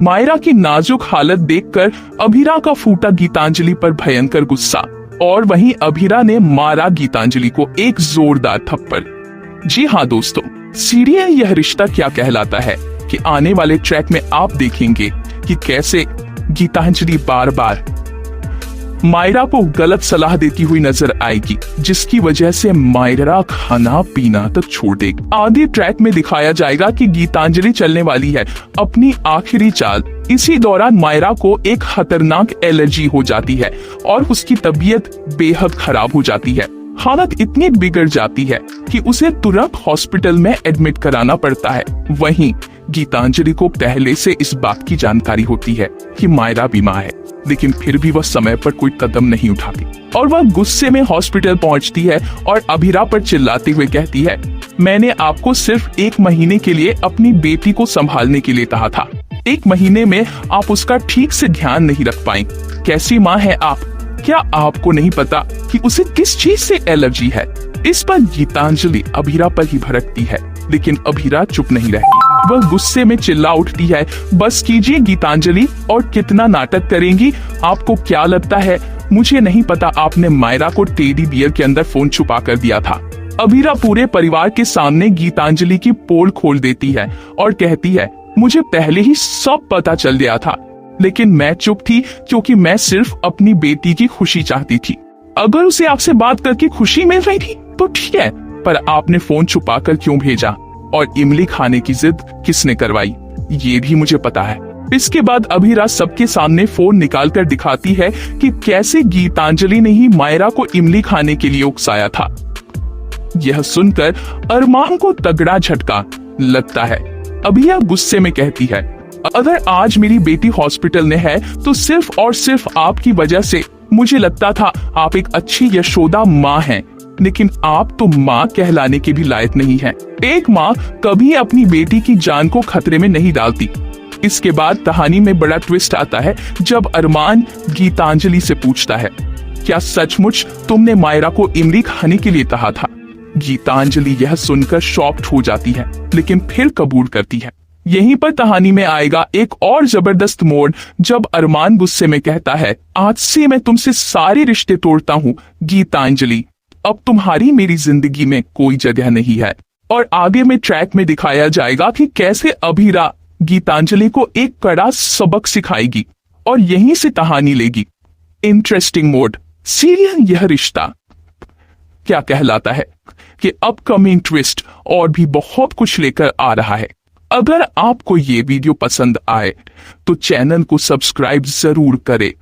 मायरा की नाजुक हालत देखकर अभीरा का फूटा गीतांजलि पर भयंकर गुस्सा, और वहीं अभीरा ने मारा गीतांजलि को एक जोरदार थप्पड़। जी हाँ दोस्तों, सीरियल यह रिश्ता क्या कहलाता है कि आने वाले ट्रैक में आप देखेंगे कि कैसे गीतांजलि बार बार मायरा को गलत सलाह देती हुई नजर आएगी, जिसकी वजह से मायरा खाना पीना तक छोड़ देगी। आगे ट्रैक में दिखाया जाएगा कि गीतांजलि चलने वाली है अपनी आखिरी चाल। इसी दौरान मायरा को एक खतरनाक एलर्जी हो जाती है और उसकी तबीयत बेहद खराब हो जाती है। हालत इतनी बिगड़ जाती है कि उसे तुरंत हॉस्पिटल में एडमिट कराना पड़ता है। वहीं गीतांजलि को पहले से इस बात की जानकारी होती है कि मायरा बीमार है, लेकिन फिर भी वह समय पर कोई कदम नहीं उठाती और वह गुस्से में हॉस्पिटल पहुंचती है और अभीरा पर चिल्लाते हुए कहती है, मैंने आपको सिर्फ 1 महीने के लिए अपनी बेटी को संभालने के लिए कहा था। 1 महीने में आप उसका ठीक से ध्यान नहीं रख पाई। कैसी माँ है आप? क्या आपको नहीं पता कि उसे किस चीज से एलर्जी है? इस पर गीतांजलि अभीरा पर ही भड़कती है, लेकिन अभीरा चुप नहीं रहती। वह गुस्से में चिल्ला उठती है, बस कीजिए गीतांजलि, और कितना नाटक करेंगी? आपको क्या लगता है मुझे नहीं पता आपने मायरा को टेडी बियर के अंदर फोन छुपा कर दिया था? अभीरा पूरे परिवार के सामने गीतांजलि की पोल खोल देती है और कहती है, मुझे पहले ही सब पता चल गया था, लेकिन मैं चुप थी क्योंकि मैं सिर्फ अपनी बेटी की खुशी चाहती थी। अगर उसे आपसे बात करके खुशी मिल रही थी तो ठीक है, पर आपने फोन छुपा कर क्यों भेजा और इमली खाने की जिद किसने करवाई, ये भी मुझे पता है। इसके बाद अभीरा सबके सामने फोन निकाल कर दिखाती है कि कैसे गीतांजलि ने ही मायरा को इमली खाने के लिए उकसाया था। यह सुनकर अरमान को तगड़ा झटका लगता है। अभीरा गुस्से में कहती है, अगर आज मेरी बेटी हॉस्पिटल में है तो सिर्फ और सिर्फ आपकी वजह से। मुझे लगता था आप एक अच्छी यशोदा माँ हैं, लेकिन आप तो माँ कहलाने के भी लायक नहीं हैं। एक माँ कभी अपनी बेटी की जान को खतरे में नहीं डालती। इसके बाद कहानी में बड़ा ट्विस्ट आता है जब अरमान गीतांजलि से पूछता है, क्या सचमुच तुमने मायरा को इमली खाने के लिए कहा था? गीतांजलि यह सुनकर शॉक्ड हो जाती है, लेकिन फिर कबूल करती है। यहीं पर कहानी में आएगा एक और जबरदस्त मोड़ जब अरमान गुस्से में कहता है, आज से मैं तुमसे सारे रिश्ते तोड़ता हूँ गीतांजलि, अब तुम्हारी मेरी जिंदगी में कोई जगह नहीं है। और आगे में ट्रैक में दिखाया जाएगा कि कैसे अभीरा गीतांजलि को एक कड़ा सबक सिखाएगी और यहीं से कहानी लेगी। इंटरेस्टिंग मोड सीरियल यह रिश्ता क्या कहलाता है कि अपकमिंग ट्विस्ट और भी बहुत कुछ लेकर आ रहा है। अगर आपको ये वीडियो पसंद आए तो चैनल को सब्सक्राइब जरूर करें।